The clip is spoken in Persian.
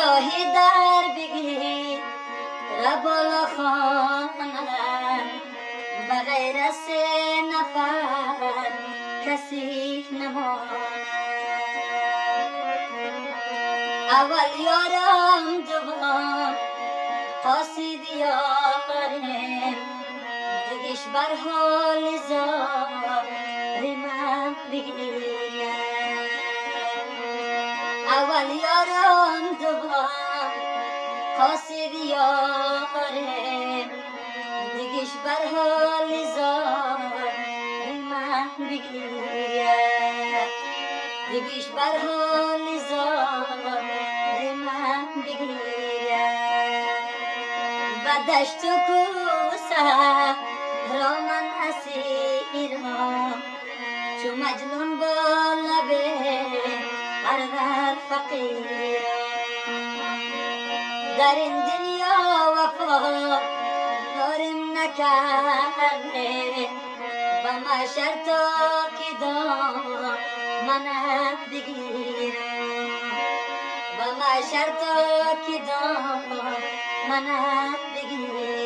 الهی در بگیر رب خانه بغیر از 3 نفر کسی نماند. اول یارم دوم قاصد یارم دیگش بر حال زار من بگیر. اول یارم دوم قاصد یارم دیگش بر حال زار من بگیر. دیگش بر حال زار من بگیر. و دشت و کوسه را من اسیرم چو مجنون با لبه هر فقیرم. در این دنیا وفا دارم نکرده و ما شرطا که دام منت بگیرم. و ما شرطا که دام منت بگیرم.